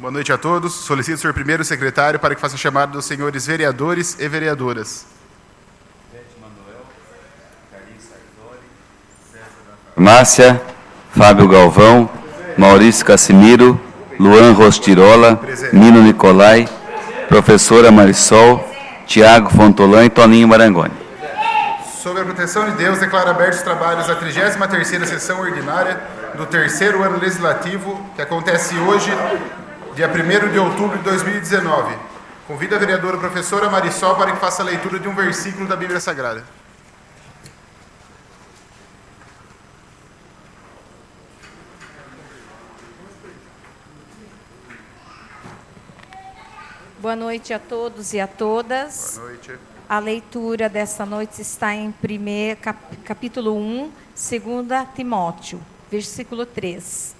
Boa noite a todos. Solicito o senhor primeiro secretário para que faça a chamada dos senhores vereadores e vereadoras. Márcia, Fábio Galvão, Maurício Cassimiro, Luan Rostirola, Nino Nicolai, professora Marisol, Tiago Fontolã e Toninho Marangoni. Sob a proteção de Deus, declaro abertos os trabalhos da 33ª sessão ordinária do 3º ano legislativo, que acontece hoje, dia 1º de outubro de 2019. Convido a vereadora professora Marisol para que faça a leitura de um versículo da Bíblia Sagrada. Boa noite a todos e a todas. Boa noite. A leitura desta noite está em capítulo 1, 2 Timóteo, versículo 3.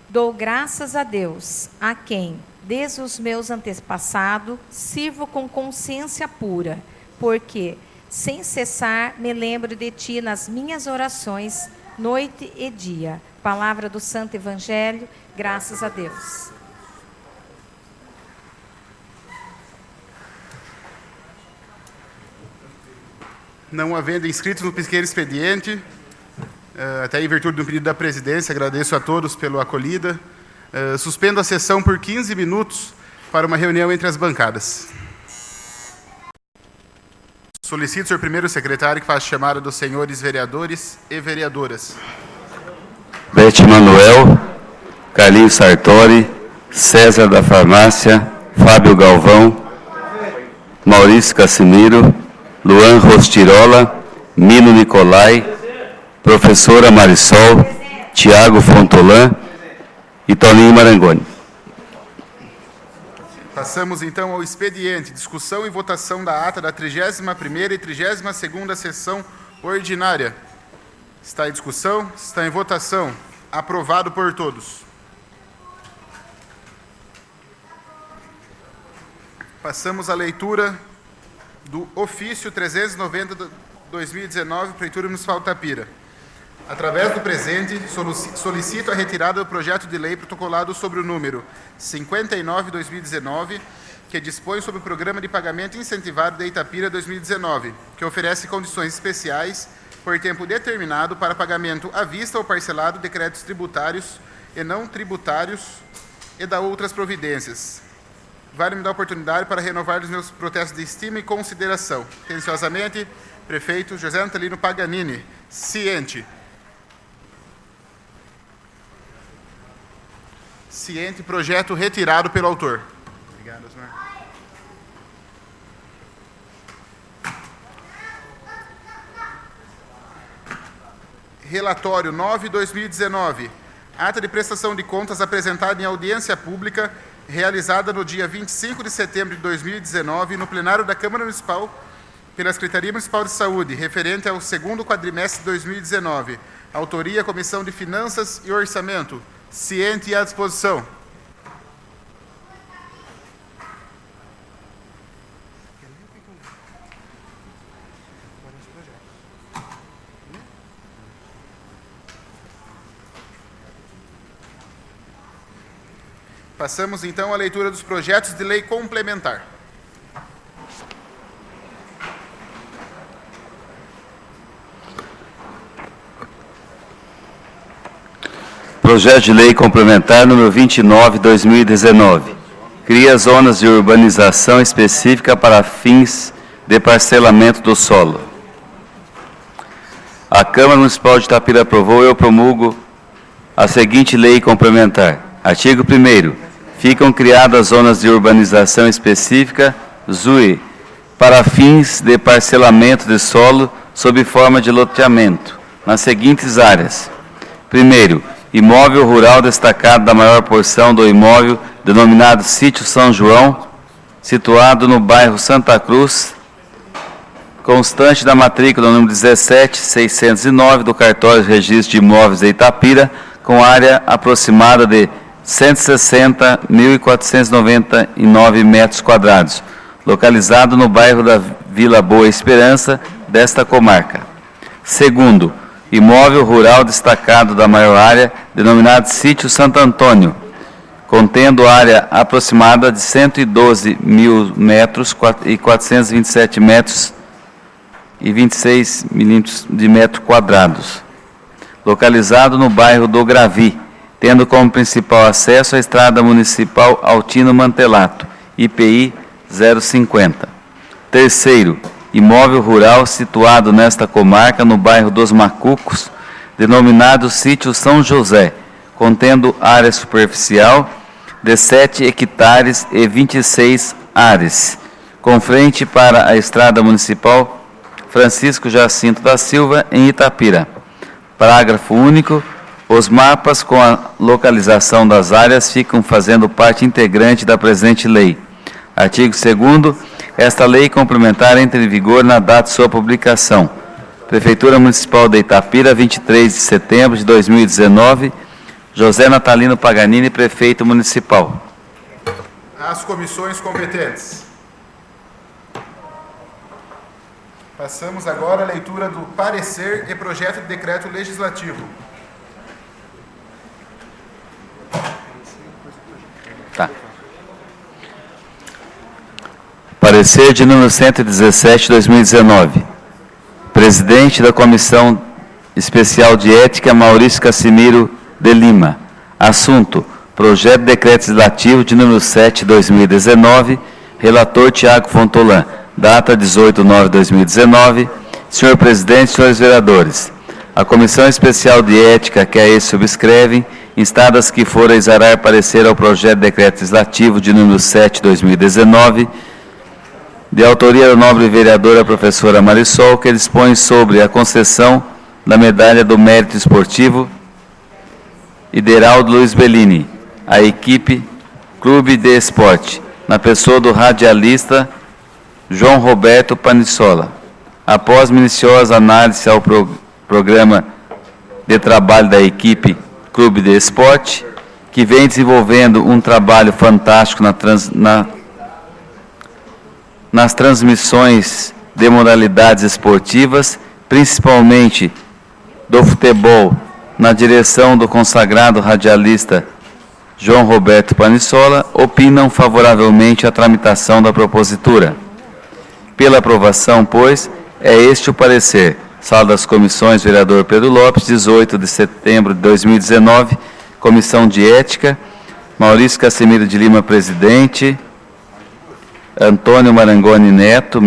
Dou graças a Deus, a quem, desde os meus antepassados, sirvo com consciência pura, porque, sem cessar, me lembro de ti nas minhas orações, noite e dia. Palavra do Santo Evangelho, graças a Deus. Não havendo inscritos no pequeno expediente, até em virtude do pedido da presidência, agradeço a todos pela acolhida. Suspendo a sessão por 15 minutos para uma reunião entre as bancadas. Solicito o senhor primeiro secretário que faça a chamada dos senhores vereadores e vereadoras. Bete Manuel, Carlinhos Sartori, César da Farmácia, Fábio Galvão, Maurício Cassimiro, Luan Rostirola, Nino Nicolai, professora Marisol, Tiago Fontolã e Toninho Marangoni. Passamos então ao expediente, discussão e votação da ata da 31ª e 32ª sessão ordinária. Está em discussão, está em votação. Aprovado por todos. Passamos à leitura do ofício 390/2019, Prefeitura Municipal de Itapira. Através do presente, solicito a retirada do projeto de lei protocolado sobre o número 59/2019, que dispõe sobre o Programa de Pagamento Incentivado de Itapira 2019, que oferece condições especiais por tempo determinado para pagamento à vista ou parcelado de créditos tributários e não tributários e da outras providências. Vale-me dar a oportunidade para renovar os meus protestos de estima e consideração. Atenciosamente, prefeito José Antelino Paganini, ciente. Ciente, projeto retirado pelo autor. Obrigado, senhor. Relatório 9/2019. Ata de prestação de contas apresentada em audiência pública realizada no dia 25 de setembro de 2019 no plenário da Câmara Municipal pela Secretaria Municipal de Saúde, referente ao segundo quadrimestre de 2019. Autoria, Comissão de Finanças e Orçamento. Ciente e à disposição. Passamos, então, à leitura dos projetos de lei complementar. Projeto de lei complementar número 29/2019. Cria zonas de urbanização específica para fins de parcelamento do solo. A Câmara Municipal de Itapira aprovou e eu promulgo a seguinte lei complementar. Artigo 1º. Ficam criadas zonas de urbanização específica, ZUI, para fins de parcelamento de solo sob forma de loteamento, nas seguintes áreas. Primeiro, imóvel rural destacado da maior porção do imóvel denominado Sítio São João, situado no bairro Santa Cruz, constante da matrícula número 17.609 do Cartório de Registro de Imóveis de Itapira, com área aproximada de 160.499 metros quadrados, localizado no bairro da Vila Boa Esperança, desta comarca. Segundo, imóvel rural destacado da maior área, denominado Sítio Santo Antônio, contendo área aproximada de 112 mil metros e 427 metros e 26 milímetros de metros quadrados, localizado no bairro do Gravi, tendo como principal acesso a estrada municipal Altino Mantelato, IPI 050. Terceiro, imóvel rural situado nesta comarca, no bairro dos Macucos, denominado Sítio São José, contendo área superficial de 7 hectares e 26 ares, com frente para a estrada municipal Francisco Jacinto da Silva, em Itapira. Parágrafo único. Os mapas com a localização das áreas ficam fazendo parte integrante da presente lei. Artigo 2º. Esta lei complementar entra em vigor na data de sua publicação. Prefeitura Municipal de Itapira, 23 de setembro de 2019. José Natalino Paganini, Prefeito Municipal. As comissões competentes. Passamos agora à leitura do parecer e projeto de decreto legislativo. Tá. Parecer de número 117, 2019. Presidente da Comissão Especial de Ética, Maurício Cassimiro de Lima. Assunto: projeto de decreto legislativo de número 7, 2019. Relator Tiago Fontolan. Data 18/9/2019. Senhor Presidente, senhores vereadores, a Comissão Especial de Ética, que a esse subscrevem, instadas que for exarar parecer ao projeto de decreto legislativo de número 7, 2019, de autoria da nobre vereadora professora Marisol, que dispõe sobre a concessão da medalha do mérito esportivo Ideraldo Luiz Bellini, à equipe Clube de Esporte, na pessoa do radialista João Roberto Panissola. Após minuciosa análise ao programa de trabalho da equipe Clube de Esporte, que vem desenvolvendo um trabalho fantástico nas transmissões de modalidades esportivas, principalmente do futebol, na direção do consagrado radialista João Roberto Panissola, opinam favoravelmente a tramitação da propositura. Pela aprovação, pois, é este o parecer. Sala das Comissões, vereador Pedro Lopes, 18 de setembro de 2019, Comissão de Ética, Maurício Cassimiro de Lima, presidente, Antônio Marangoni Neto,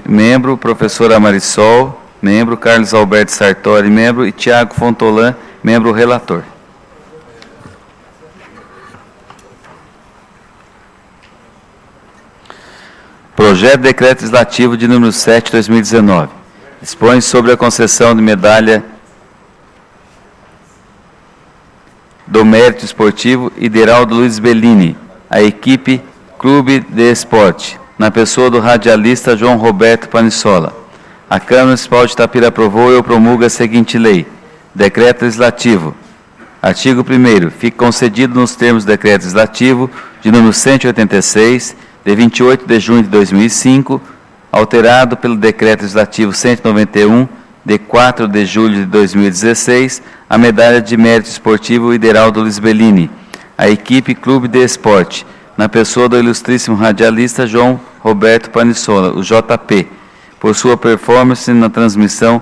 membro, professora Marisol, membro, Carlos Alberto Sartori, membro, e Tiago Fontolan, membro relator. Projeto de decreto legislativo de número 7, 2019. Dispõe sobre a concessão de medalha do mérito esportivo Ideraldo Luiz Bellini, à equipe Clube de Esporte, na pessoa do radialista João Roberto Panissola. A Câmara Municipal de Itapira aprovou e promulga a seguinte lei. Decreto legislativo. Artigo 1º. Fica concedido nos termos do decreto legislativo de número 186, de 28 de junho de 2005, alterado pelo decreto legislativo 191, de 4 de julho de 2016, a medalha de mérito esportivo Ideraldo Luiz Bellini, a equipe Clube de Esporte, na pessoa do ilustríssimo radialista João Roberto Panissola, o JP, por sua performance na transmissão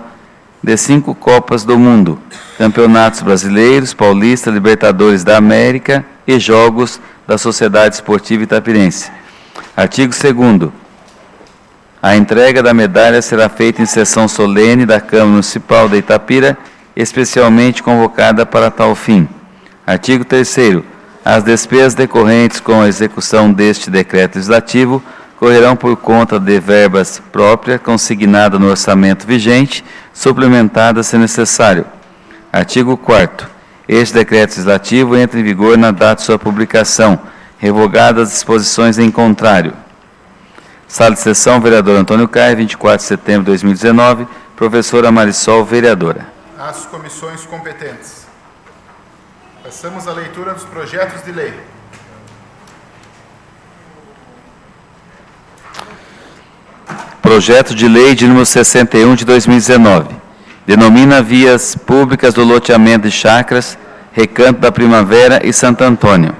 de 5 Copas do Mundo, Campeonatos Brasileiros, Paulista, Libertadores da América e Jogos da Sociedade Esportiva Itapirense. Artigo 2º. A entrega da medalha será feita em sessão solene da Câmara Municipal de Itapira, especialmente convocada para tal fim. Artigo 3º. As despesas decorrentes com a execução deste decreto legislativo correrão por conta de verbas próprias consignadas no orçamento vigente, suplementadas se necessário. Artigo 4º. Este decreto legislativo entra em vigor na data de sua publicação, revogadas as disposições em contrário. Sala de sessão, vereador Antônio Caio, 24 de setembro de 2019, professora Marisol, vereadora. As comissões competentes. Passamos à leitura dos projetos de lei. Projeto de lei de número 61 de 2019. Denomina vias públicas do loteamento de chácaras, Recanto da Primavera e Santo Antônio.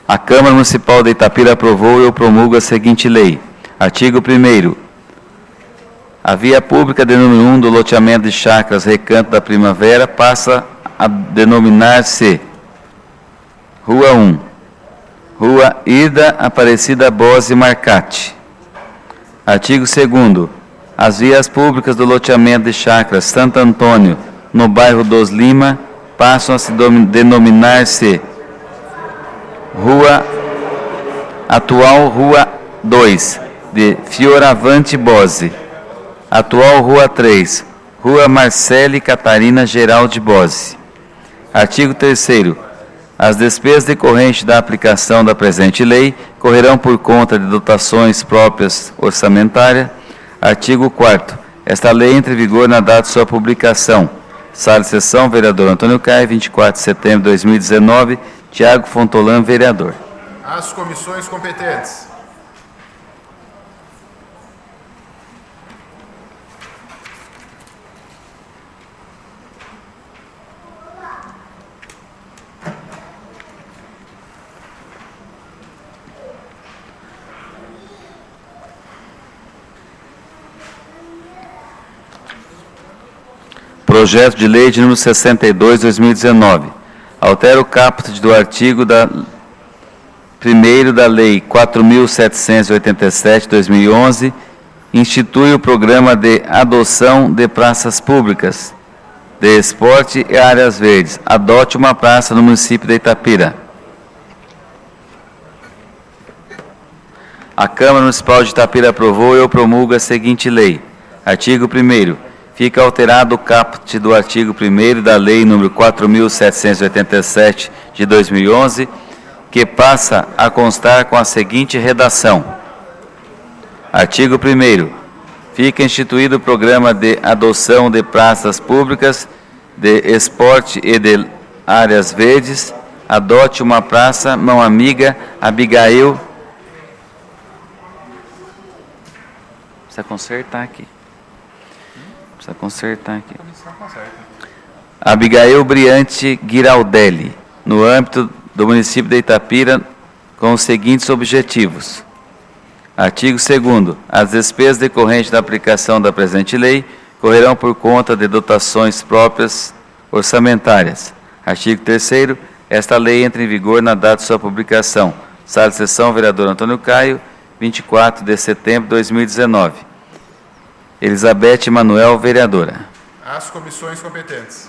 A Câmara Municipal de Itapira aprovou e eu promulgo a seguinte lei. Artigo 1º. A via pública de número 1 do loteamento de chácaras Recanto da Primavera passa a denominar-se Rua 1, Rua Ida Aparecida Bose Marcati. Artigo 2º. As vias públicas do loteamento de chácaras Santo Antônio, no bairro dos Lima, passam a se denominar-se atual Rua 2, de Fioravante Bose. Atual Rua 3, Rua Marcele Catarina Geraldi Bose. Artigo 3º. As despesas decorrentes da aplicação da presente lei correrão por conta de dotações próprias orçamentárias. Artigo 4º. Esta lei entra em vigor na data de sua publicação. Sala de sessão, vereador Antônio Caio, 24 de setembro de 2019, Tiago Fontolan, vereador. As comissões competentes. Projeto de lei de número 62, 2019. Altera o caput do artigo 1º da lei 4.787, 2011, institui o programa de adoção de praças públicas, de esporte e áreas verdes. Adote uma praça no município de Itapira. A Câmara Municipal de Itapira aprovou e eu promulgo a seguinte lei. Artigo 1º. Fica alterado o caput do artigo 1º da Lei nº 4.787, de 2011, que passa a constar com a seguinte redação. Artigo 1º. Fica instituído o programa de adoção de praças públicas, de esporte e de áreas verdes. Adote uma praça, mão amiga, Abigail. Precisa consertar aqui. Abigail Briante Giraldelli, no âmbito do município de Itapira, com os seguintes objetivos. Artigo 2º. As despesas decorrentes da aplicação da presente lei correrão por conta de dotações próprias orçamentárias. Artigo 3º. Esta lei entra em vigor na data de sua publicação. Sala de sessão, vereador Antônio Caio, 24 de setembro de 2019. Elizabeth Manuel, vereadora. As comissões competentes.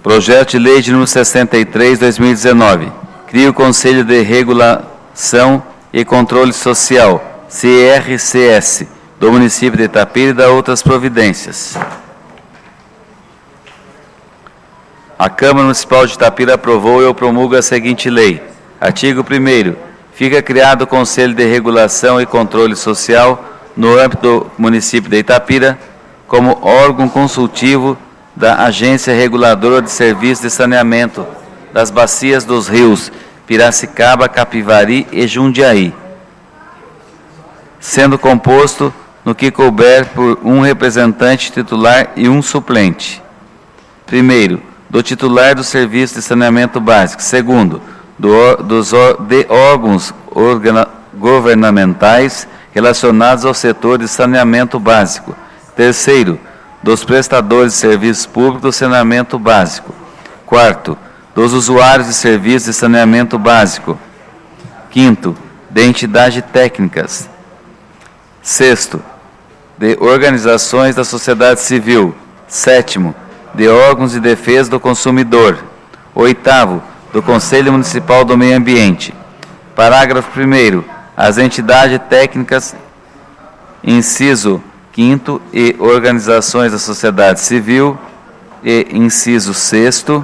Projeto de lei de número 63, 2019. Cria o Conselho de Regulação e Controle Social, CRCS, do município de Itapira e da outras providências. A Câmara Municipal de Itapira aprovou e eu promulgo a seguinte lei. Artigo 1º. Fica criado o Conselho de Regulação e Controle Social no âmbito do município de Itapira como órgão consultivo da Agência Reguladora de Serviços de Saneamento das Bacias dos Rios Piracicaba, Capivari e Jundiaí, sendo composto, no que couber, por um representante titular e um suplente. Primeiro, do titular do Serviço de Saneamento Básico. Segundo, de órgãos governamentais relacionados ao setor de saneamento básico. Terceiro, dos prestadores de serviços públicos do saneamento básico. Quarto, dos usuários de serviços de saneamento básico. Quinto, de entidades técnicas. Sexto, de organizações da sociedade civil. Sétimo, de órgãos de defesa do consumidor. Oitavo, do Conselho Municipal do Meio Ambiente. Parágrafo 1º. As entidades técnicas, inciso 5º, e organizações da sociedade civil, e inciso 6º,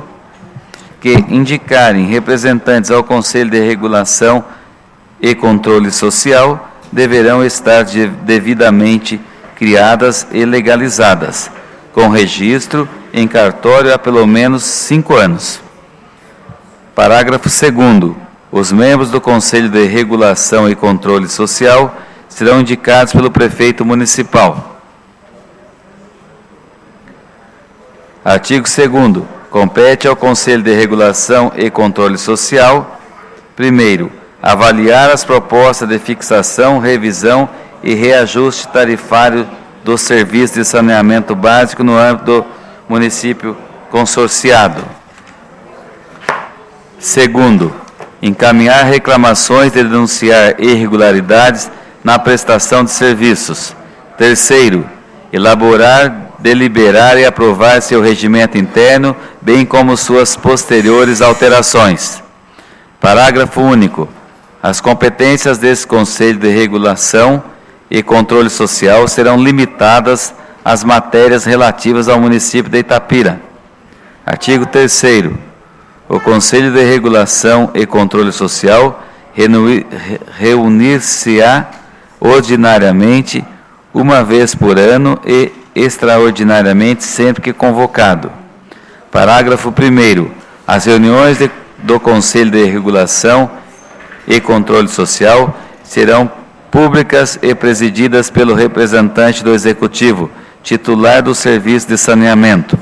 que indicarem representantes ao Conselho de Regulação e Controle Social, deverão estar devidamente criadas e legalizadas, com registro em cartório há pelo menos 5 anos. Parágrafo 2º. Os membros do Conselho de Regulação e Controle Social serão indicados pelo prefeito municipal. Artigo 2º. Compete ao Conselho de Regulação e Controle Social, primeiro, avaliar as propostas de fixação, revisão e reajuste tarifário do serviço de saneamento básico no âmbito do município consorciado. Segundo, encaminhar reclamações e denunciar irregularidades na prestação de serviços. Terceiro, elaborar, deliberar e aprovar seu regimento interno, bem como suas posteriores alterações. Parágrafo único. As competências desse Conselho de Regulação e Controle Social serão limitadas às matérias relativas ao município de Itapira. Artigo 3º. O Conselho de Regulação e Controle Social reunir-se-á ordinariamente uma vez por ano e extraordinariamente sempre que convocado. Parágrafo 1º. As reuniões do Conselho de Regulação e Controle Social serão públicas e presididas pelo representante do Executivo, titular do Serviço de Saneamento.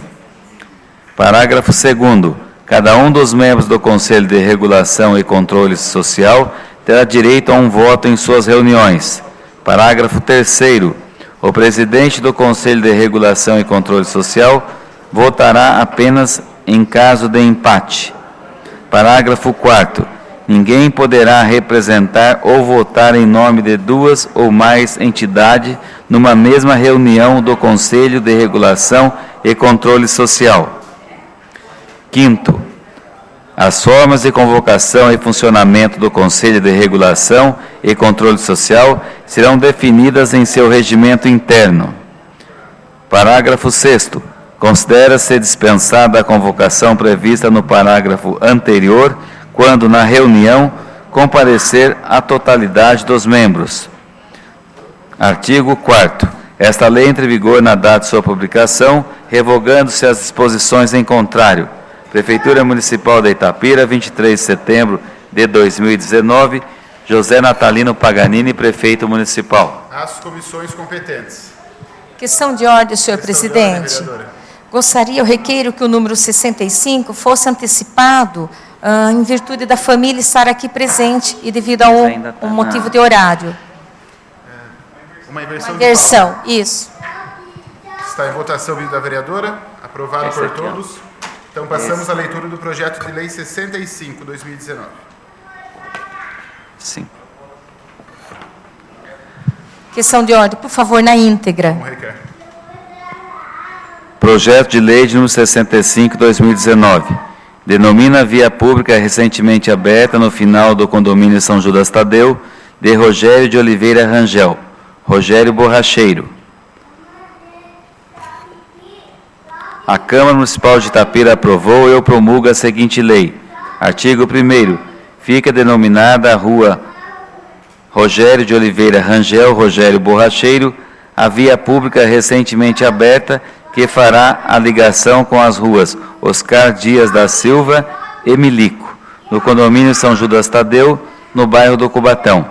Parágrafo 2º. Cada um dos membros do Conselho de Regulação e Controle Social terá direito a um voto em suas reuniões. Parágrafo 3º. O presidente do Conselho de Regulação e Controle Social votará apenas em caso de empate. Parágrafo 4º. Ninguém poderá representar ou votar em nome de duas ou mais entidades numa mesma reunião do Conselho de Regulação e Controle Social. Quinto, as formas de convocação e funcionamento do Conselho de Regulação e Controle Social serão definidas em seu regimento interno. Parágrafo 6º. Considera-se dispensada a convocação prevista no parágrafo anterior, quando na reunião comparecer a totalidade dos membros. Artigo 4º. Esta lei entra em vigor na data de sua publicação, revogando-se as disposições em contrário. Prefeitura Municipal de Itapira, 23 de setembro de 2019, José Natalino Paganini, Prefeito Municipal. Às comissões competentes. Questão de ordem, senhor presidente. Gostaria, eu requeiro que o número 65 fosse antecipado em virtude da família estar aqui presente e devido a um motivo de horário. Uma inversão. Isso. Está em votação o pedido da vereadora, aprovado por todos. Então, passamos à leitura do projeto de lei 65, 2019. Sim. Questão de ordem, por favor, na íntegra. Como requer. Projeto de lei de número 65, 2019. Denomina via pública recentemente aberta no final do condomínio São Judas Tadeu, de Rogério de Oliveira Rangel, Rogério Borracheiro. A Câmara Municipal de Itapira aprovou e eu promulgo a seguinte lei. Artigo 1º. Fica denominada a Rua Rogério de Oliveira Rangel, Rogério Borracheiro, a via pública recentemente aberta que fará a ligação com as ruas Oscar Dias da Silva e Milico, no condomínio São Judas Tadeu, no bairro do Cubatão.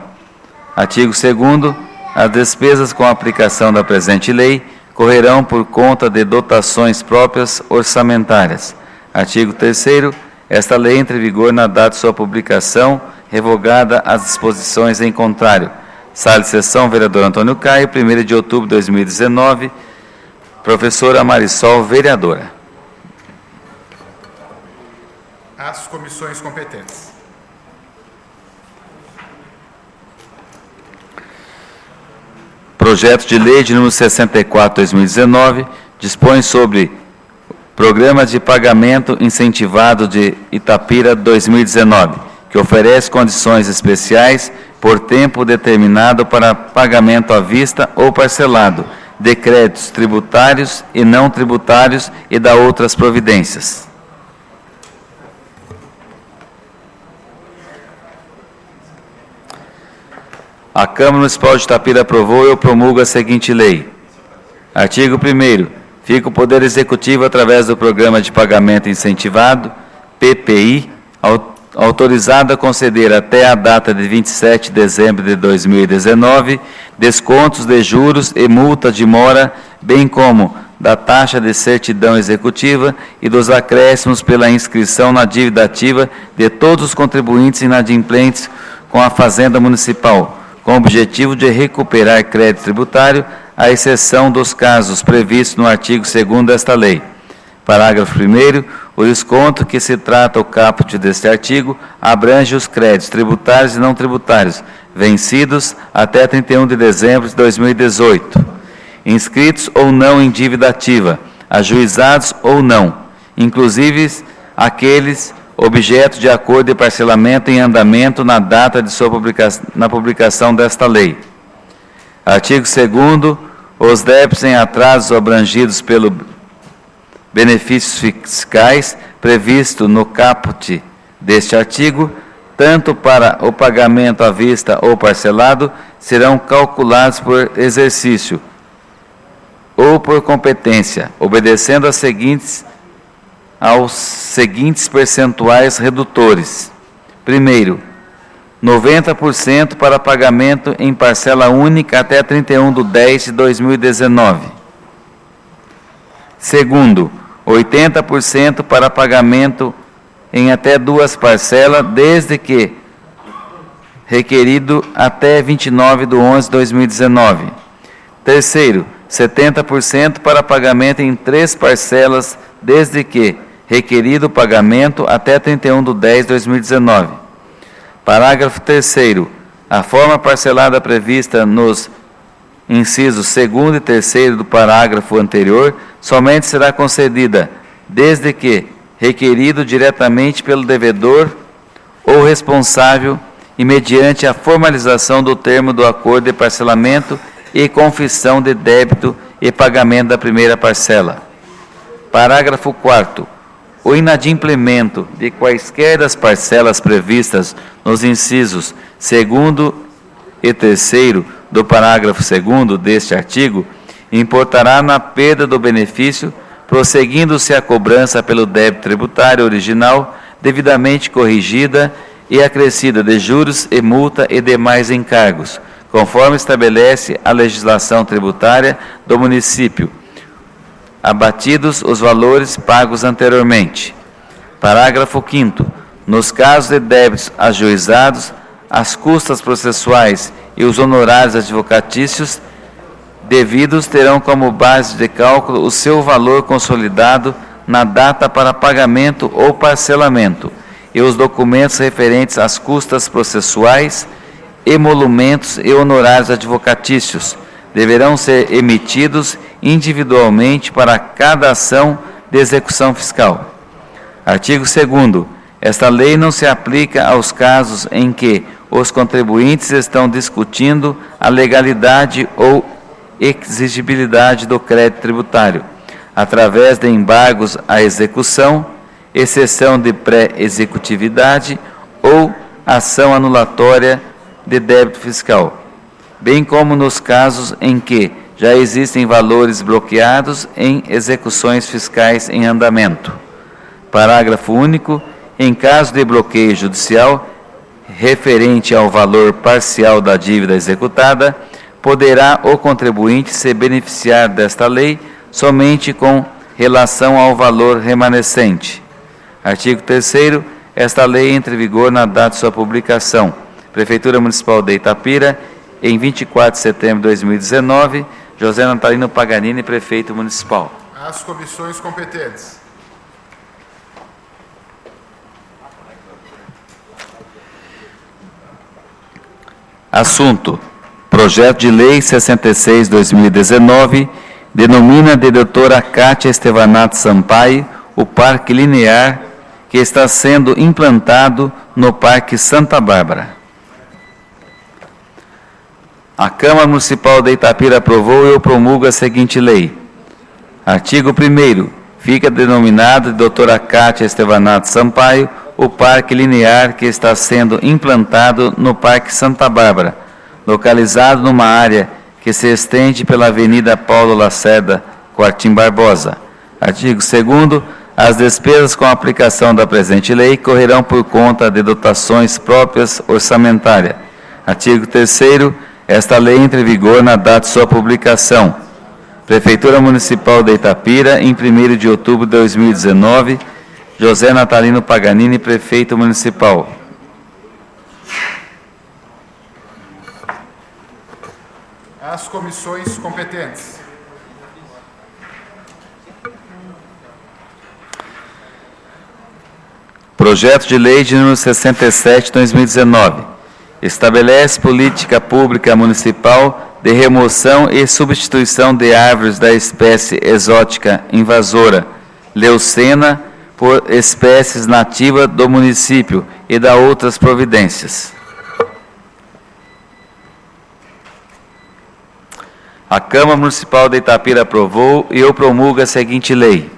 Artigo 2º. As despesas com a aplicação da presente lei correrão por conta de dotações próprias orçamentárias. Artigo 3º. Esta lei entra em vigor na data de sua publicação, revogada as disposições em contrário. Sala de sessão, vereador Antônio Caio, 1º de outubro de 2019. Professora Marisol, vereadora. Às comissões competentes. Projeto de lei de número 64, 2019, dispõe sobre Programa de Pagamento Incentivado de Itapira 2019, que oferece condições especiais por tempo determinado para pagamento à vista ou parcelado, de créditos tributários e não tributários e da outras providências. A Câmara Municipal de Itapira aprovou e eu promulgo a seguinte lei. Artigo 1º. Fica o Poder Executivo, através do Programa de Pagamento Incentivado, PPI, autorizado a conceder até a data de 27 de dezembro de 2019 descontos de juros e multa de mora, bem como da taxa de certidão executiva e dos acréscimos pela inscrição na dívida ativa de todos os contribuintes inadimplentes com a Fazenda Municipal, com o objetivo de recuperar crédito tributário, à exceção dos casos previstos no artigo 2º desta lei. Parágrafo 1º. O desconto que se trata o caput deste artigo abrange os créditos tributários e não tributários, vencidos até 31 de dezembro de 2018, inscritos ou não em dívida ativa, ajuizados ou não, inclusive aqueles objeto de acordo de parcelamento em andamento na data de sua publicação desta lei. Artigo 2º. Os débitos em atrasos abrangidos pelo benefícios fiscais previsto no caput deste artigo, tanto para o pagamento à vista ou parcelado, serão calculados por exercício ou por competência, obedecendo aos seguintes percentuais redutores. Primeiro, 90% para pagamento em parcela única até 31/10/2019. Segundo, 80% para pagamento em até 2 parcelas, desde que requerido até 29/11/2019. Terceiro, 70% para pagamento em 3 parcelas, desde que requerido o pagamento até 31/10/2019. Parágrafo 3º. A forma parcelada prevista nos incisos 2º e 3º do parágrafo anterior somente será concedida desde que requerido diretamente pelo devedor ou responsável e mediante a formalização do termo do acordo de parcelamento e confissão de débito e pagamento da primeira parcela. Parágrafo 4º. O inadimplemento de quaisquer das parcelas previstas nos incisos 2º e 3º do parágrafo 2º deste artigo importará na perda do benefício, prosseguindo-se a cobrança pelo débito tributário original, devidamente corrigida e acrescida de juros e multa e demais encargos, conforme estabelece a legislação tributária do município, abatidos os valores pagos anteriormente. Parágrafo 5º. Nos casos de débitos ajuizados, as custas processuais e os honorários advocatícios devidos terão como base de cálculo o seu valor consolidado na data para pagamento ou parcelamento e os documentos referentes às custas processuais, emolumentos e honorários advocatícios deverão ser emitidos individualmente para cada ação de execução fiscal. Artigo 2º. Esta lei não se aplica aos casos em que os contribuintes estão discutindo a legalidade ou exigibilidade do crédito tributário, através de embargos à execução, exceção de pré-executividade ou ação anulatória de débito fiscal, bem como nos casos em que já existem valores bloqueados em execuções fiscais em andamento. Parágrafo único. Em caso de bloqueio judicial referente ao valor parcial da dívida executada, poderá o contribuinte se beneficiar desta lei somente com relação ao valor remanescente. Artigo 3º. Esta lei entra em vigor na data de sua publicação. Prefeitura Municipal de Itapira, em 24 de setembro de 2019, José Natalino Paganini, Prefeito Municipal. As comissões competentes. Assunto: Projeto de Lei 66/2019 denomina de doutora Kátia Estevanato Sampaio o Parque Linear que está sendo implantado no Parque Santa Bárbara. A Câmara Municipal de Itapira aprovou e eu promulgo a seguinte lei. Artigo 1º. Fica denominado de doutora Kátia Estevanato Sampaio o Parque Linear que está sendo implantado no Parque Santa Bárbara, localizado numa área que se estende pela Avenida Paulo Lacerda, Quartim Barbosa. Artigo 2º. As despesas com a aplicação da presente lei correrão por conta de dotações próprias orçamentárias. Artigo 3º. Esta lei entra em vigor na data de sua publicação. Prefeitura Municipal de Itapira, em 1º de outubro de 2019. José Natalino Paganini, Prefeito Municipal. As comissões competentes. Projeto de Lei de número 67, 2019. Estabelece política pública municipal de remoção e substituição de árvores da espécie exótica invasora leucena por espécies nativas do município e da outras providências. A Câmara Municipal de Itapira aprovou e eu promulgo a seguinte lei.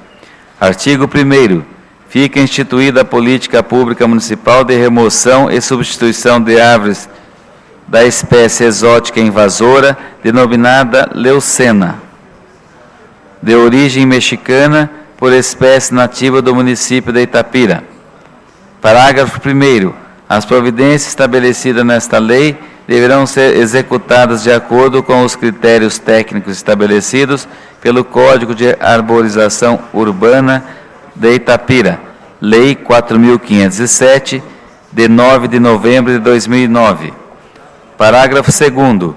Artigo 1º. Fica instituída a política pública municipal de remoção e substituição de árvores da espécie exótica invasora, denominada leucena, de origem mexicana, por espécie nativa do município de Itapira. Parágrafo 1º. As providências estabelecidas nesta lei deverão ser executadas de acordo com os critérios técnicos estabelecidos pelo Código de Arborização Urbana de Itapira, Lei 4.507, de 9 de novembro de 2009. Parágrafo 2º.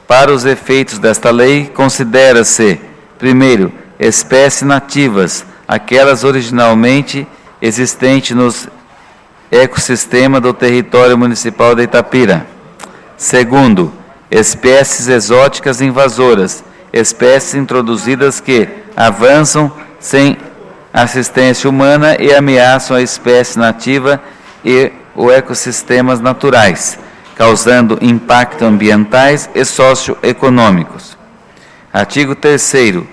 Para os efeitos desta lei, considera-se, primeiro, espécies nativas, aquelas originalmente existentes nos ecossistemas do território municipal de Itapira. Segundo, espécies exóticas invasoras, espécies introduzidas que avançam sem assistência humana e ameaçam a espécie nativa e os ecossistemas naturais, causando impactos ambientais e socioeconômicos. Artigo 3º.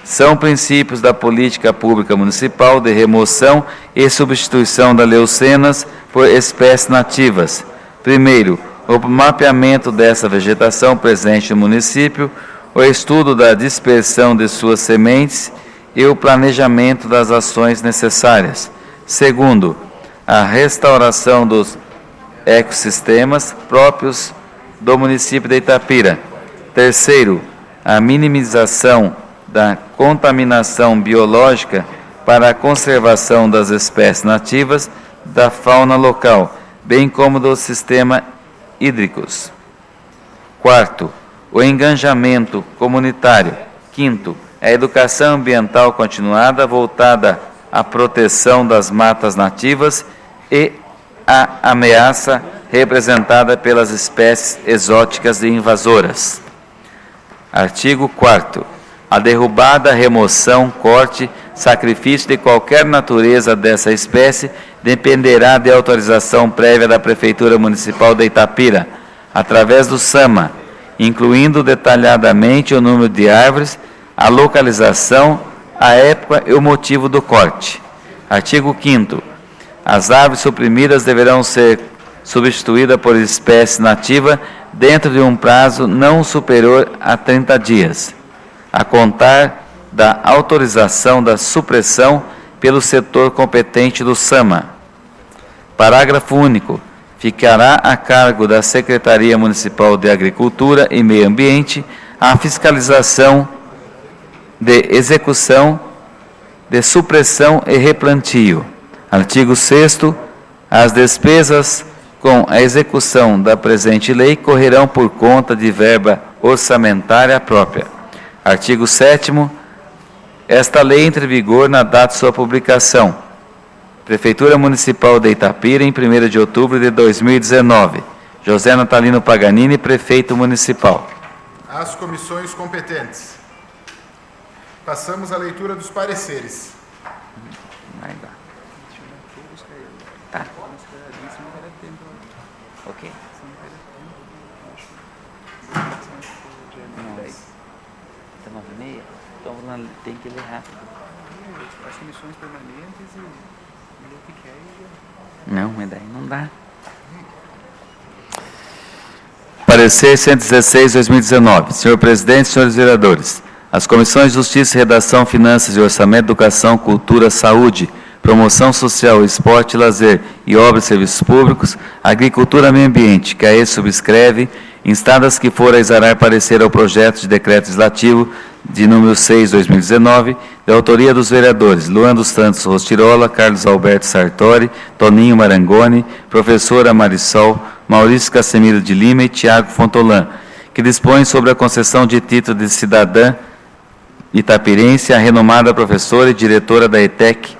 São princípios da política pública municipal de remoção e substituição das leucenas por espécies nativas. Primeiro, o mapeamento dessa vegetação presente no município, o estudo da dispersão de suas sementes e o planejamento das ações necessárias. Segundo, a restauração dos ecossistemas próprios do município de Itapira. Terceiro, a minimização da contaminação biológica para a conservação das espécies nativas, da fauna local, bem como dos sistemas hídricos. Quarto, o engajamento comunitário. Quinto, a educação ambiental continuada voltada à proteção das matas nativas e à ameaça representada pelas espécies exóticas e invasoras. Artigo 4º. A derrubada, remoção, corte, sacrifício de qualquer natureza dessa espécie dependerá de autorização prévia da Prefeitura Municipal de Itapira, através do SAMA, incluindo detalhadamente o número de árvores, a localização, a época e o motivo do corte. Artigo 5º. As árvores suprimidas deverão ser substituídas por espécie nativa dentro de um prazo não superior a 30 dias, a contar da autorização da supressão pelo setor competente do SAMA. Parágrafo único. Ficará a cargo da Secretaria Municipal de Agricultura e Meio Ambiente a fiscalização de execução, de supressão e replantio. Artigo 6º. As despesas com a execução da presente lei correrão por conta de verba orçamentária própria. Artigo 7º. Esta lei entra em vigor na data de sua publicação. Prefeitura Municipal de Itapira, em 1º de outubro de 2019. José Natalino Paganini, Prefeito Municipal. As comissões competentes. Passamos à leitura dos pareceres. Vai dar. Tá. Ok. Tá 9h30? Então tem que ler rápido. As comissões permanentes e ler o que quer e... Não, mas daí não dá. Parecer 116/2019. Senhor Presidente, senhores vereadores, As comissões de Justiça, Redação, Finanças e Orçamento, Educação, Cultura, Saúde, Promoção Social, Esporte e Lazer e Obras e Serviços Públicos, Agricultura e Meio Ambiente, que a esse subscreve, instadas que for a exarar parecer ao projeto de decreto legislativo de número 6/2019, de autoria dos vereadores Luan dos Santos Rostirola, Carlos Alberto Sartori, Toninho Marangoni, professora Marisol, Maurício Casemiro de Lima e Tiago Fontolan, que dispõe sobre a concessão de título de cidadã itapirense à renomada professora e diretora da ETEC,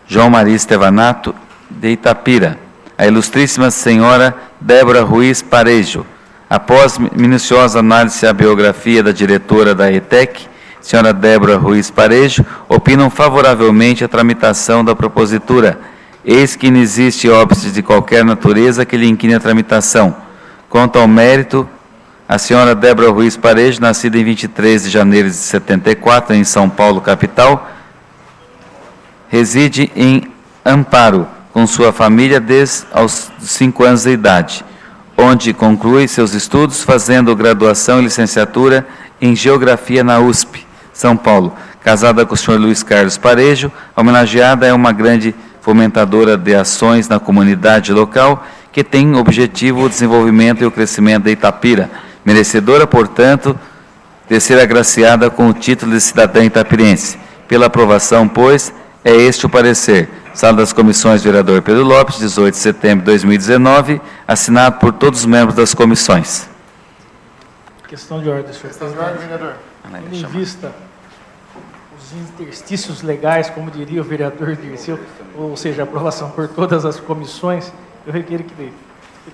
João Maria Estevanato, de Itapira, a ilustríssima senhora Débora Ruiz Parejo. Após minuciosa análise à biografia da diretora da ETEC, senhora Débora Ruiz Parejo, opinam favoravelmente a tramitação da propositura. Eis que não existe óbice de qualquer natureza que lhe incline a tramitação. Quanto ao mérito, a senhora Débora Ruiz Parejo, nascida em 23 de janeiro de 74, em São Paulo, capital, reside em Amparo, com sua família desde aos 5 anos de idade, onde conclui seus estudos fazendo graduação e licenciatura em Geografia na USP, São Paulo. Casada com o senhor Luiz Carlos Parejo, a homenageada é uma grande fomentadora de ações na comunidade local, que tem objetivo o desenvolvimento e o crescimento da Itapira, merecedora, portanto, de ser agraciada com o título de cidadã itapirense. Pela aprovação, pois, é este o parecer. Sala das Comissões, vereador Pedro Lopes, 18 de setembro de 2019, assinado por todos os membros das comissões. Questão de ordem, senhor presidente. vereador. Tendo em vista os interstícios legais, como diria o vereador Dirceu, ou seja, a aprovação por todas as comissões, eu requeiro que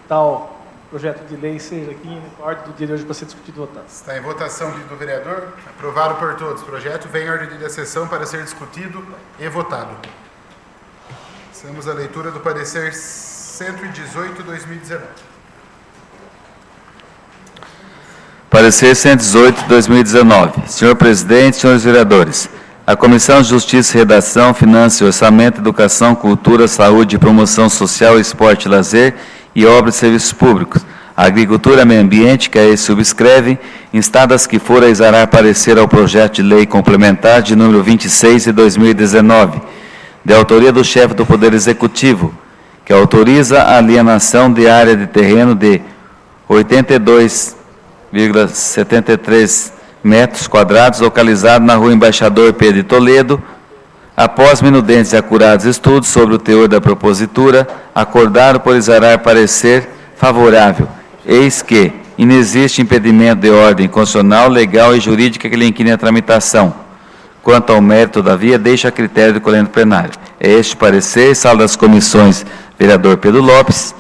tal projeto de lei seja aqui em ordem do dia de hoje para ser discutido e votado. Está em votação do vereador. Aprovado por todos. O projeto vem em ordem de sessão para ser discutido e votado. Passamos à leitura do parecer 118/2019. Parecer 118/2019. Senhor presidente, senhores vereadores, a Comissão de Justiça, Redação, Finanças e Orçamento, Educação, Cultura, Saúde, Promoção Social, Esporte e Lazer e Obras e Serviços Públicos, Agricultura e Meio Ambiente, que a esse subscreve, instadas que for a exarar parecer ao projeto de lei complementar de número 26 de 2019, de autoria do chefe do Poder Executivo, que autoriza a alienação de área de terreno de 82,73 metros quadrados, localizado na Rua Embaixador Pedro de Toledo, após minudentes e acurados estudos sobre o teor da propositura, acordado por exarar parecer favorável, eis que inexiste impedimento de ordem constitucional, legal e jurídica que lhe incline a tramitação. Quanto ao mérito, todavia, deixa a critério do colegiado plenário. É este parecer, sala das comissões, vereador Pedro Lopes,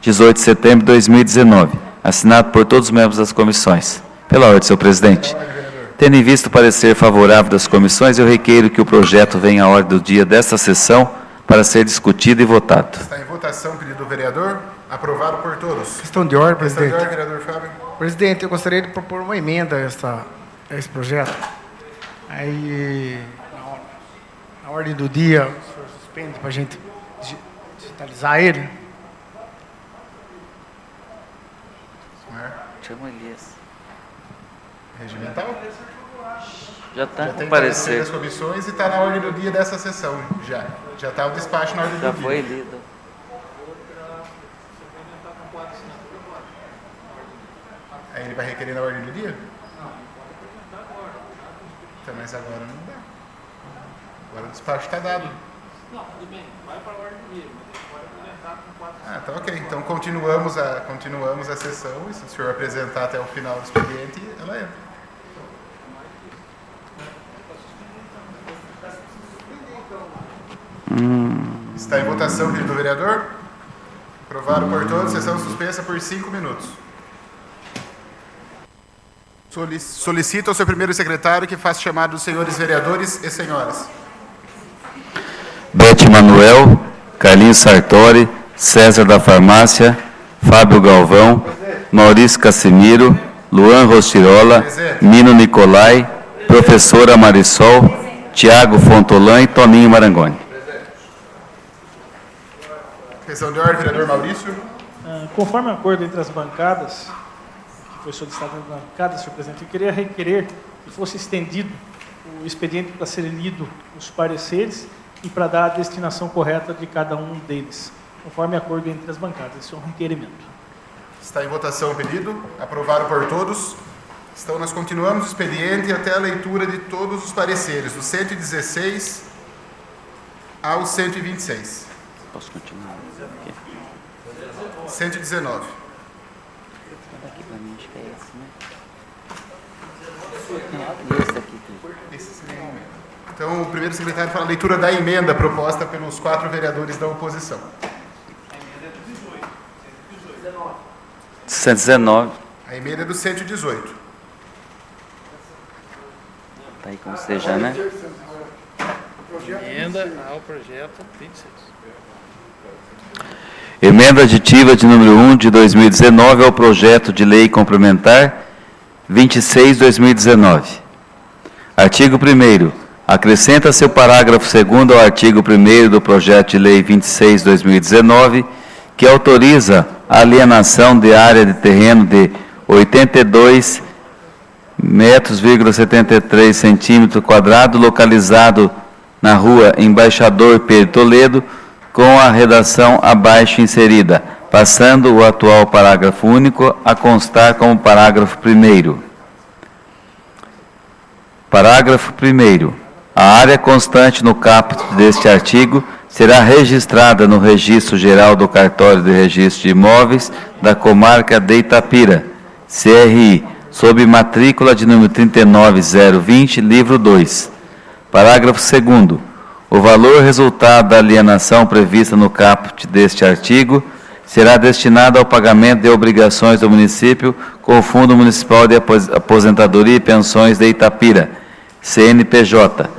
18 de setembro de 2019, assinado por todos os membros das comissões. Pela ordem, senhor presidente. Tendo em vista o parecer favorável das comissões, eu requeiro que o projeto venha à ordem do dia desta sessão para ser discutido e votado. Está em votação, pedido do vereador. Aprovado por todos. Questão de ordem, Questão de presidente. ordem, vereador Fábio. Presidente, eu gostaria de propor uma emenda a esse projeto. Aí, na ordem do dia, o senhor suspende para a gente digitalizar ele. Chama Elias. Regimental? Já está Já com tem parecer. das comissões e está na ordem do dia dessa sessão. Já está o despacho na ordem Já do dia. foi lido. Aí ele vai requerer na ordem do dia? Então, mas agora não dá. Agora o despacho está dado. Não, tudo bem, vai para a ordem do dia, mas ele pode apresentar com 4. Ah, tá ok. Então continuamos a sessão e se o senhor apresentar até o final do expediente, ela entra. Está em votação, pedido do vereador. Aprovado por todos. Sessão suspensa por 5 minutos. Solicito ao seu primeiro secretário que faça chamado dos senhores vereadores e senhoras. Bete Manuel, Carlinhos Sartori, César da Farmácia, Fábio Galvão, Maurício Casemiro, Luan Rostirola, Mino Nicolai, professora Marisol, Tiago Fontolan e Toninho Marangoni. Questão de ordem, vereador Maurício. Conforme acordo entre as bancadas, que foi solicitado nas bancadas, senhor presidente, eu queria requerer que fosse estendido o expediente para ser lido os pareceres e para dar a destinação correta de cada um deles, conforme acordo entre as bancadas. Esse é um requerimento. Está em votação o pedido. Aprovado por todos. Então, nós continuamos o expediente até a leitura de todos os pareceres, do 116 ao 126. Posso continuar? 119. Daqui para mim, acho que é esse, né? E esse daqui também. Então, o primeiro secretário fala a leitura da emenda proposta pelos 4 vereadores da oposição. 119. A emenda é do 118. Está aí com você já, né? Emenda ao projeto 26. Emenda aditiva de número 1 de 2019 ao projeto de lei complementar 26/2019. Artigo 1º. Acrescenta-se o parágrafo 2º ao artigo 1º do projeto de lei 26/2019, que autoriza a alienação de área de terreno de 82 metros,73 centímetros quadrados, localizado na rua Embaixador Pedro Toledo, com a redação abaixo inserida, passando o atual parágrafo único a constar como parágrafo 1º. Parágrafo 1º. A área constante no caput deste artigo será registrada no Registro Geral do Cartório de Registro de Imóveis da Comarca de Itapira, CRI, sob matrícula de número 39020, livro 2. Parágrafo 2º. O valor resultado da alienação prevista no caput deste artigo será destinado ao pagamento de obrigações do município com o Fundo Municipal de Aposentadoria e Pensões de Itapira, CNPJ,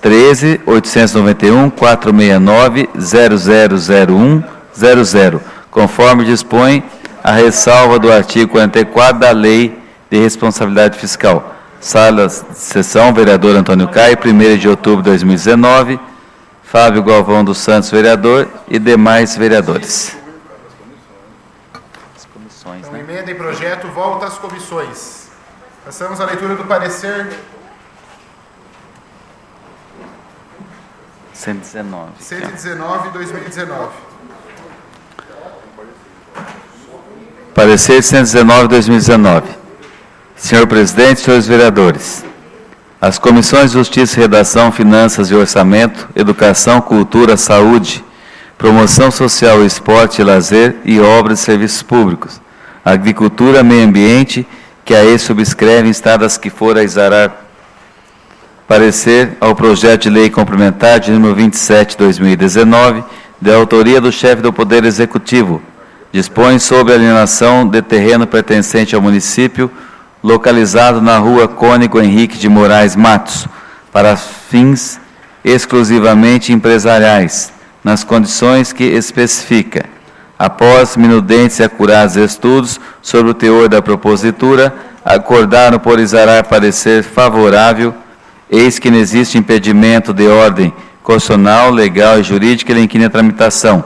13.891.469.0001.00, conforme dispõe a ressalva do artigo 44 da Lei de Responsabilidade Fiscal. Sala de sessão, vereador Antônio Caio, 1º de outubro de 2019, Fábio Galvão dos Santos, vereador, e demais vereadores. As comissões, Então, né? emenda e projeto volta às comissões. Passamos à leitura do parecer 119. 119/2019. Parecer 119/2019. Senhor presidente, senhores vereadores, as comissões de Justiça e Redação, Finanças e Orçamento, Educação, Cultura, Saúde, Promoção Social, Esporte e Lazer e Obras e Serviços Públicos, Agricultura, Meio Ambiente, que a esse subscrevem estadas que for a exarar parecer ao projeto de lei complementar de número 27/2019, de autoria do chefe do Poder Executivo, dispõe sobre a alienação de terreno pertencente ao município, localizado na rua Cônigo Henrique de Moraes Matos, para fins exclusivamente empresariais, nas condições que especifica. Após minudentes e acurados estudos sobre o teor da propositura, acordaram por exarar parecer favorável, eis que não existe impedimento de ordem constitucional, legal e jurídica e inquina a tramitação.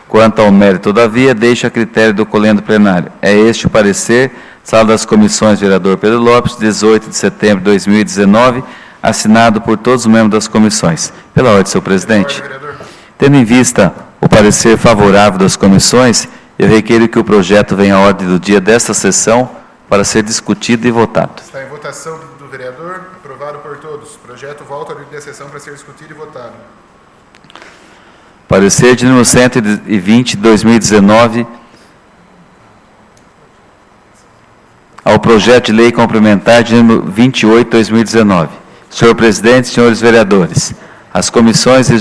Quanto ao mérito, todavia, deixo a critério do colendo plenário. É este o parecer. Sala das Comissões, vereador Pedro Lopes, 18 de setembro de 2019, assinado por todos os membros das comissões. Pela ordem, senhor presidente. Tendo em vista o parecer favorável das comissões, eu requeiro que o projeto venha à ordem do dia desta sessão para ser discutido e votado. Está em votação do vereador, aprovado por todos. O projeto volta ao dia da sessão para ser discutido e votado. Parecer de número 120 de 2019, ao projeto de lei complementar de número 28 de 2019. Senhor presidente, senhores vereadores, as comissões de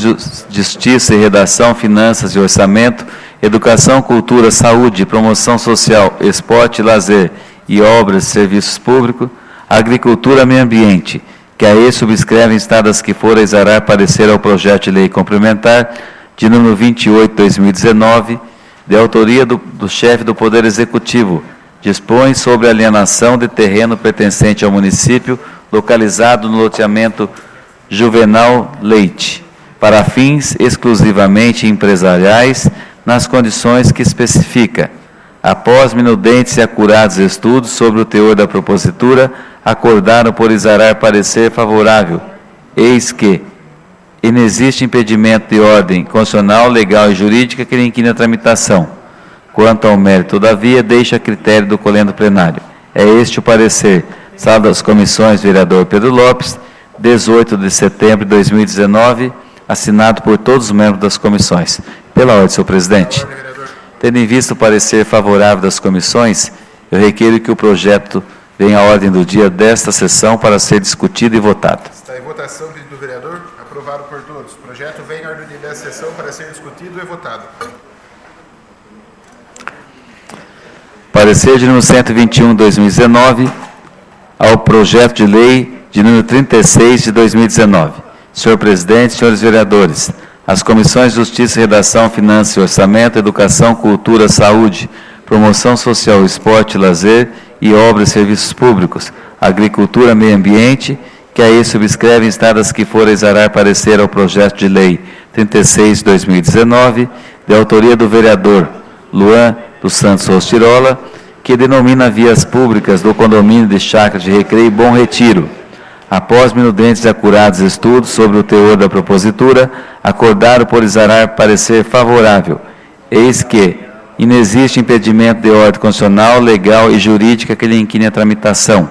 Justiça e Redação, Finanças e Orçamento, Educação, Cultura, Saúde, Promoção Social, Esporte e Lazer e Obras e Serviços Públicos, Agricultura e Meio Ambiente, que a esse subscrevem estadas que for a exarar parecer ao projeto de lei complementar de número 28 de 2019, de autoria do chefe do Poder Executivo, dispõe sobre a alienação de terreno pertencente ao município, localizado no loteamento Juvenal Leite, para fins exclusivamente empresariais, nas condições que especifica. após minudentes e acurados estudos sobre o teor da propositura, acordaram por exarar parecer favorável. Eis que inexiste impedimento de ordem constitucional, legal e jurídica que lhe inquine a tramitação. Quanto ao mérito, todavia, deixa a critério do colendo plenário. É este o parecer. Sala das Comissões, vereador Pedro Lopes, 18 de setembro de 2019, assinado por todos os membros das comissões. Pela ordem, senhor presidente. Tendo em vista o parecer favorável das comissões, eu requeiro que o projeto venha à ordem do dia desta sessão para ser discutido e votado. Está em votação o pedido do vereador. Aprovado por todos. O projeto vem à ordem do dia desta sessão para ser discutido e votado. Parecer de número 121/2019 ao projeto de lei de número 36 de 2019. Senhor presidente, senhores vereadores, as comissões de Justiça, Redação, Finanças e Orçamento, Educação, Cultura, Saúde, Promoção Social, Esporte, Lazer e Obras e Serviços Públicos, Agricultura, Meio Ambiente, que aí subscrevem estadas que forem exarar parecer ao projeto de lei 36 de 2019, de autoria do vereador Luan dos Santos Rostirola, que denomina vias públicas do condomínio de Chácara de Recreio Bom Retiro. Após minudentes e acurados estudos sobre o teor da propositura, acordaram por exarar parecer favorável. Eis que inexiste impedimento de ordem constitucional, legal e jurídica que lhe inquine a tramitação.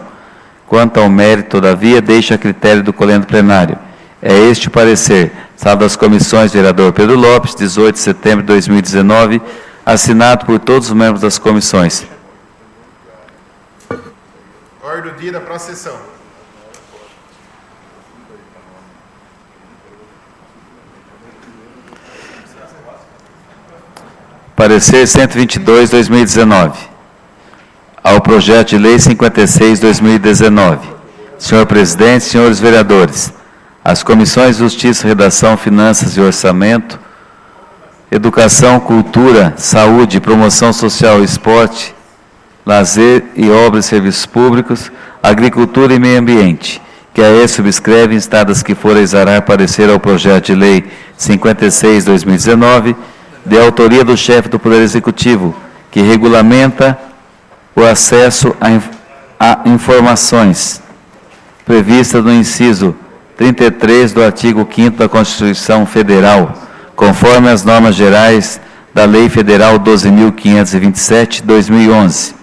Quanto ao mérito, todavia, deixa a critério do colendo plenário. É este o parecer. Sala das Comissões, vereador Pedro Lopes, 18 de setembro de 2019, assinado por todos os membros das comissões. Ordem do dia da próxima sessão. Parecer 122/2019. Ao projeto de lei 56/2019. Senhor presidente, senhores vereadores, as comissões de Justiça, Redação, Finanças e Orçamento, Educação, Cultura, Saúde, Promoção Social, Esporte, Lazer e Obras e Serviços Públicos, Agricultura e Meio Ambiente, que a esse subscrevem estadas que forem exarar parecer ao projeto de lei 56/2019, de autoria do chefe do Poder Executivo, que regulamenta o acesso a informações previstas no inciso 33 do artigo 5º da Constituição Federal, conforme as normas gerais da Lei Federal 12.527, 2011.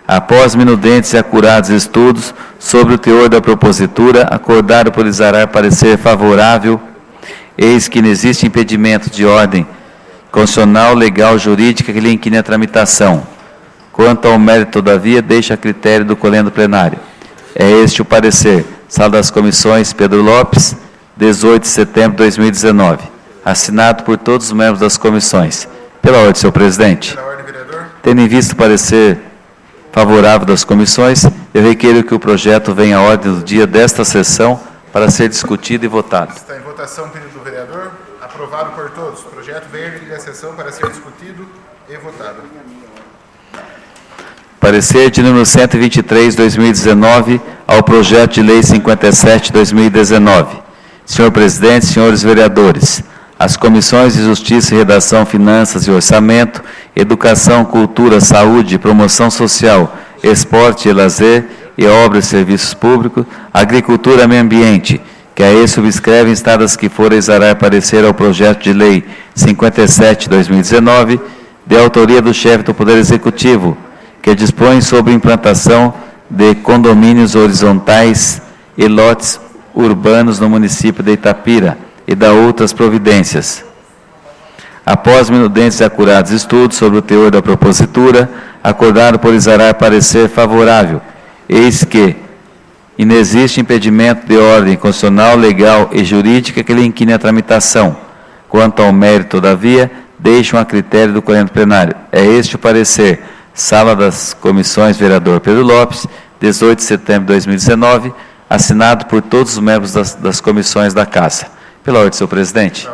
Após minudentes e acurados estudos sobre o teor da propositura, acordaram por exarar parecer favorável, eis que não existe impedimento de ordem constitucional, legal, jurídica que lhe inquine a tramitação. Quanto ao mérito, todavia, deixa a critério do colendo plenário. É este o parecer. Sala das Comissões, Pedro Lopes, 18 de setembro de 2019. Assinado por todos os membros das comissões. Pela ordem, senhor presidente. Pela ordem, vereador. Tendo em vista o parecer favorável das comissões, eu requeiro que o projeto venha à ordem do dia desta sessão para ser discutido e votado. Está em votação o pedido do vereador. Aprovado por todos. O projeto vem à ordem da sessão para ser discutido e votado. Parecer de número 123/2019 ao projeto de lei 57/2019. Senhor presidente, senhores vereadores, as comissões de Justiça, Redação, Finanças e Orçamento, Educação, Cultura, Saúde, Promoção Social, Esporte e Lazer e Obras e Serviços Públicos, Agricultura e Meio Ambiente, que a esse subscrevem estadas que forem exarar parecer ao projeto de lei 57/2019, de autoria do chefe do Poder Executivo, que dispõe sobre implantação de condomínios horizontais e lotes urbanos no município de Itapira e da outras providências. Após minudentes e acurados estudos sobre o teor da propositura, acordaram por exarar parecer favorável, eis que inexiste impedimento de ordem constitucional, legal e jurídica que lhe inquine a tramitação. Quanto ao mérito, todavia, deixam a critério do colendo plenário. É este o parecer. Sala das Comissões, vereador Pedro Lopes, 18 de setembro de 2019, assinado por todos os membros das comissões da Casa. Pela ordem, senhor presidente.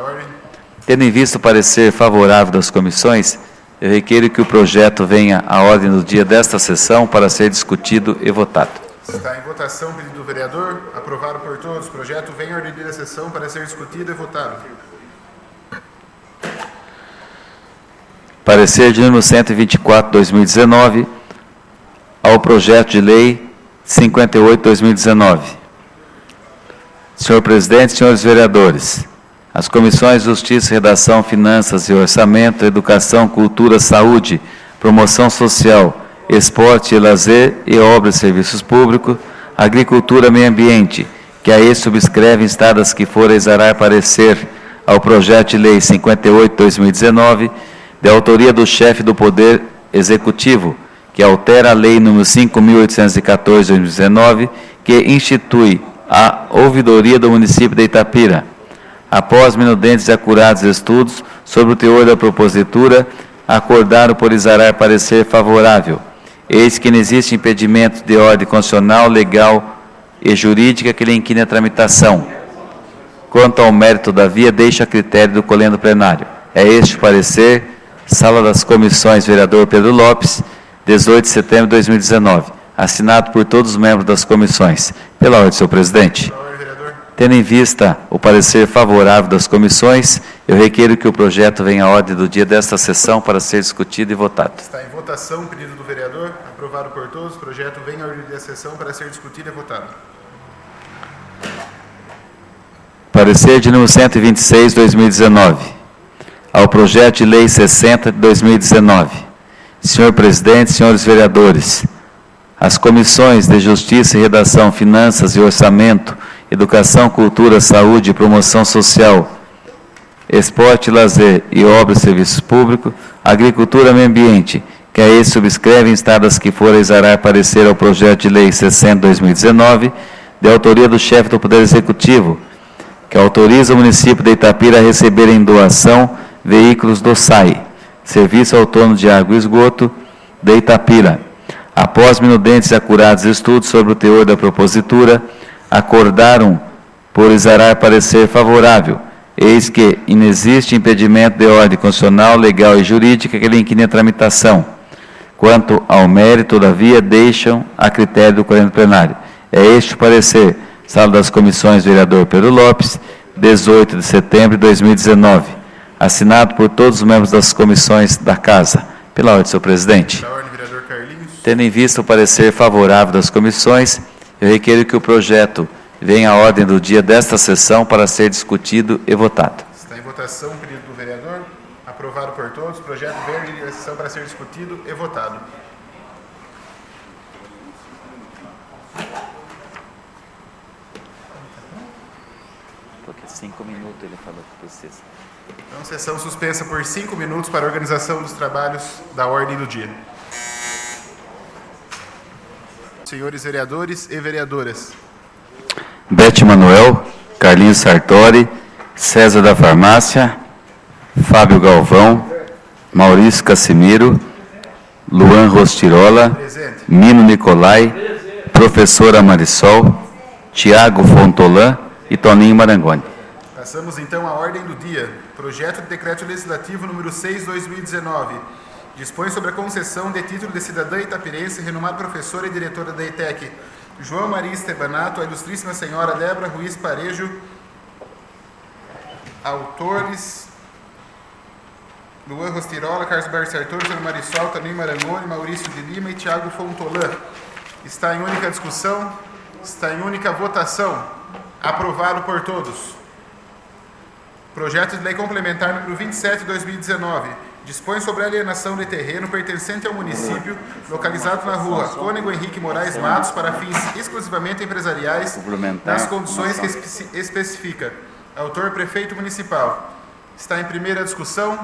Tendo em vista o parecer favorável das comissões, eu requeiro que o projeto venha à ordem do dia desta sessão para ser discutido e votado. Está em votação o pedido do vereador. Aprovado por todos. O projeto vem à ordem da sessão para ser discutido e votado. Parecer de número 124/2019 ao projeto de lei 58/2019. Senhor presidente, senhores vereadores, as comissões Justiça, Redação, Finanças e Orçamento, Educação, Cultura, Saúde, Promoção Social, Esporte e Lazer e Obras e Serviços Públicos, Agricultura e Meio Ambiente, que a este subscrevem instadas que forem exarar parecer ao projeto de lei 58/2019, de autoria do chefe do Poder Executivo, que altera a lei número 5.814/2019, que institui a ouvidoria do município de Itapira. Após minudentes e acurados estudos sobre o teor da propositura, acordaram por exarar parecer favorável. Eis que não existe impedimento de ordem constitucional, legal e jurídica que lhe inquine a tramitação. Quanto ao mérito, todavia, deixa a critério do colendo plenário. É este o parecer, Sala das Comissões, vereador Pedro Lopes, 18 de setembro de 2019. Assinado por todos os membros das comissões. Pela ordem, senhor presidente. Tendo em vista o parecer favorável das comissões, eu requeiro que o projeto venha à ordem do dia desta sessão para ser discutido e votado. Está em votação o pedido do vereador. Aprovado por todos. O projeto vem à ordem da sessão para ser discutido e votado. Parecer de número 126/2019. Ao projeto de lei 60/2019. Senhor presidente, senhores vereadores, as comissões de Justiça e Redação, Finanças e Orçamento, Educação, Cultura, Saúde e Promoção Social, Esporte, Lazer e Obras e Serviços Públicos, Agricultura e Meio Ambiente, que a este subscrevem instadas que forem exarar parecer ao projeto de lei 60/2019, de autoria do chefe do Poder Executivo, que autoriza o município de Itapira a receber em doação veículos do SAI, Serviço Autônomo de Água e Esgoto, de Itapira. Após minudentes e acurados estudos sobre o teor da propositura, acordaram por exarar parecer favorável, eis que inexiste impedimento de ordem constitucional, legal e jurídica que lhe inquine a tramitação. Quanto ao mérito, todavia, deixam a critério do corrente plenário. É este o parecer, Sala das Comissões, vereador Pedro Lopes, 18 de setembro de 2019. Assinado por todos os membros das comissões da Casa. Pela ordem, senhor presidente. Pela ordem, vereador Carlinhos. Tendo em vista o parecer favorável das comissões, eu requeiro que o projeto venha à ordem do dia desta sessão para ser discutido e votado. Está em votação o pedido do vereador. Aprovado por todos. O projeto vem à ordem da sessão para ser discutido e votado. Porque 5 minutos ele falou que precisa. Então, sessão suspensa por 5 minutos para a organização dos trabalhos da ordem do dia. Senhores vereadores e vereadoras. Bete Manuel, Carlinhos Sartori, César da Farmácia, Fábio Galvão, Maurício Cassimiro, Luan Rostirola, Presente. Mino Nicolai, Professora Marisol, Tiago Fontolan e Toninho Marangoni. Passamos então à ordem do dia. Projeto de Decreto Legislativo número 6/2019. Dispõe sobre a concessão de título de cidadã itapirense, renomada professora e diretora da ETEC, João Maria Estebanato, a ilustríssima senhora Débora Ruiz Parejo, autores Luan Rostirola, Carlos Alberto Sartori, Ana Marisol, Toninho Marangoni, Maurício de Lima e Tiago Fontolan. Está em única discussão, está em única votação. Aprovado por todos. Projeto de Lei Complementar número 27/2019. Dispõe sobre a alienação de terreno pertencente ao município, localizado na rua Cônego Henrique Moraes Matos, para fins exclusivamente empresariais, nas condições que especifica. Autor, Prefeito Municipal. Está em primeira discussão,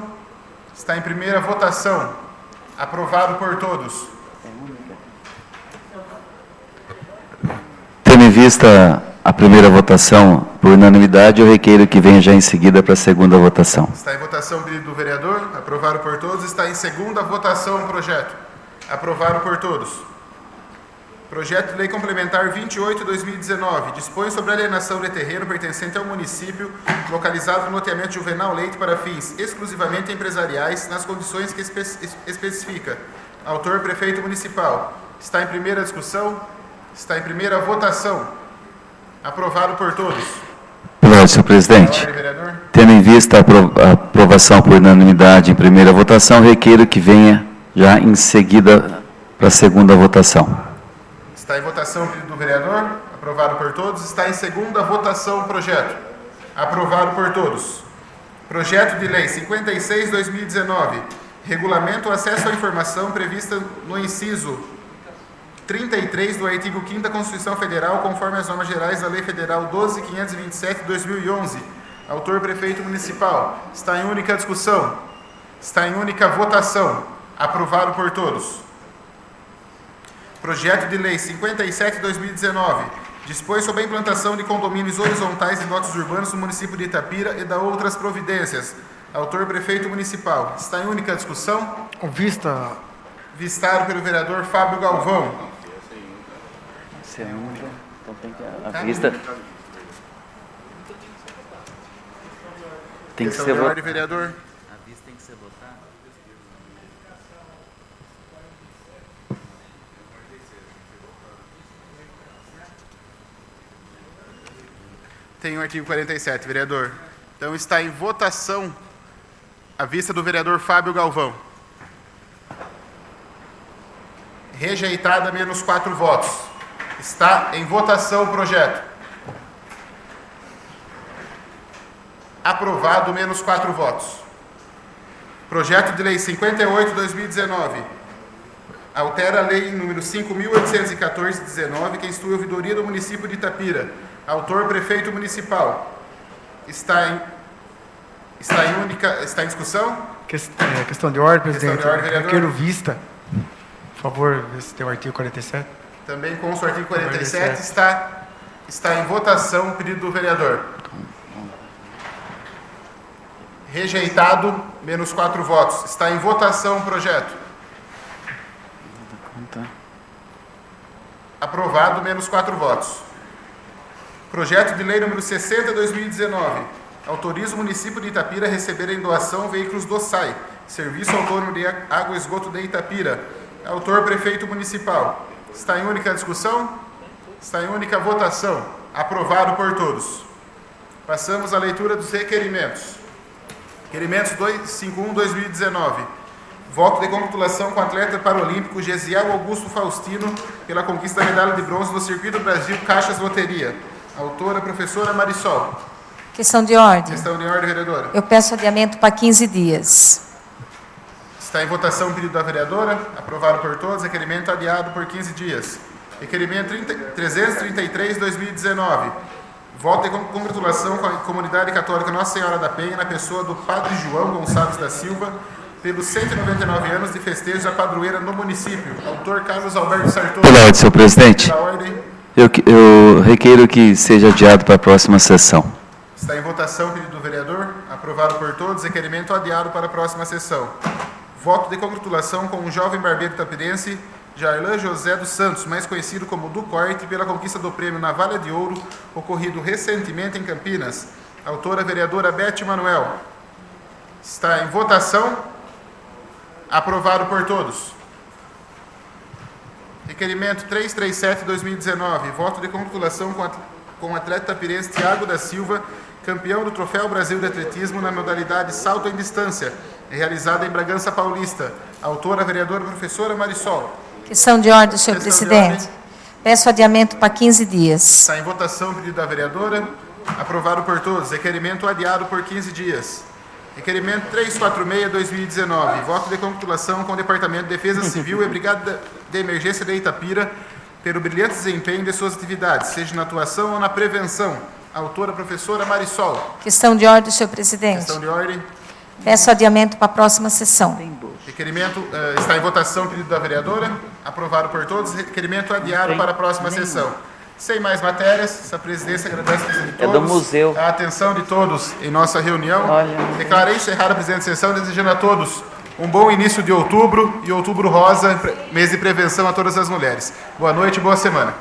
está em primeira votação. Aprovado por todos. Tendo em vista a primeira votação por unanimidade, eu requeiro que venha já em seguida para a segunda votação. Está em votação o pedido do vereador. Aprovado por todos. Está em segunda votação o projeto. Aprovado por todos. Projeto de Lei Complementar 28/2019. Dispõe sobre a alienação de terreno pertencente ao município, localizado no loteamento Juvenal Leite para fins exclusivamente empresariais, nas condições que especifica. Autor, Prefeito Municipal. Está em primeira discussão. Está em primeira votação. Aprovado por todos. Pela Pela ordem, senhor presidente. Pela ordem, vereador. Tendo em vista a aprovação por unanimidade em primeira votação, requeiro que venha já em seguida para a segunda votação. Está em votação o pedido do vereador. Aprovado por todos. Está em segunda votação o projeto. Aprovado por todos. Projeto de Lei 56/2019. Regulamento o acesso à informação prevista no inciso 33 do artigo 5º da Constituição Federal, conforme as normas gerais da Lei Federal 12.527/2011. Autor Prefeito Municipal. Está em única discussão. Está em única votação. Aprovado por todos. Projeto de Lei 57/2019. Dispõe sobre a implantação de condomínios horizontais em lotes urbanos no município de Itapira e da outras providências. Autor Prefeito Municipal. Está em única discussão. Vistado pelo vereador Fábio Galvão. Se é única, então tem que a vista tem que Questão ser de votada. ordem, vereador. A vista tem que ser votada. Tem o artigo 47, vereador. Então está em votação a vista do vereador Fábio Galvão. Rejeitada, menos 4 votos. Está em votação o projeto. Aprovado, menos 4 votos. Projeto de Lei 58/2019. Altera a Lei número 5.814/19, que institui a ouvidoria do município de Itapira. Autor Prefeito Municipal. Está em discussão? Questão de ordem, presidente. Questão de ordem, vereador. Requeiro vista. Por favor, vê se tem o artigo 47. Também consta o artigo 47. Está em votação o pedido do vereador. Rejeitado, menos 4 votos. Está em votação o projeto. Aprovado, menos 4 votos. Projeto de Lei número 60/2019. Autoriza o município de Itapira a receber em doação veículos do SAI, Serviço Autônomo de Água e Esgoto de Itapira. Autor Prefeito Municipal. Está em única discussão? Está em única votação. Aprovado por todos. Passamos à leitura dos requerimentos. Requerimentos 251/2019. Voto de congratulação com o atleta paralímpico Gesiel Augusto Faustino pela conquista da medalha de bronze no Circuito Brasil Caixas Loteria. Autora, professora Marisol. Questão de ordem. Questão de ordem, vereadora. Eu peço adiamento para 15 dias. Está em votação o pedido da vereadora. Aprovado por todos. Requerimento adiado por 15 dias. Requerimento 333/2019. Voto de congratulação com a comunidade católica Nossa Senhora da Penha, na pessoa do Padre João Gonçalves da Silva, pelos 199 anos de festejo da padroeira no município. Autor Carlos Alberto Sartori. Pela ordem, senhor presidente. Pela ordem. Eu requeiro que seja adiado para a próxima sessão. Está em votação o pedido do vereador. Aprovado por todos. Requerimento adiado para a próxima sessão. Voto de congratulação com o jovem barbeiro tapirense Jairlan José dos Santos, mais conhecido como Du Corte, pela conquista do prêmio Navalha de Ouro, ocorrido recentemente em Campinas. Autora vereadora Beth Manuel. Está em votação. Aprovado por todos. Requerimento 337/2019. Voto de congratulação com o atleta tapirense Thiago da Silva, campeão do Troféu Brasil de Atletismo na modalidade salto em distância, realizada em Bragança Paulista. Autora, vereadora professora Marisol. Questão de ordem, senhor Questão de presidente. ordem. Peço adiamento para 15 dias. Está em votação o pedido da vereadora. Aprovado por todos. Requerimento adiado por 15 dias. Requerimento 346/2019. Voto de congratulação com o Departamento de Defesa Civil e Brigada de Emergência de Itapira pelo brilhante desempenho de suas atividades, seja na atuação ou na prevenção. Autora, professora Marisol. Questão de ordem, senhor presidente. Questão de ordem. Peço adiamento para a próxima sessão. Requerimento está em votação o pedido da vereadora. Aprovado por todos. Requerimento adiado para a próxima sessão. Sem mais matérias, essa presidência agradece a presença de todos. do museu. A atenção de todos em nossa reunião. Declarei encerrada a presente sessão, desejando a todos um bom início de outubro e outubro rosa, mês de prevenção a todas as mulheres. Boa noite e boa semana.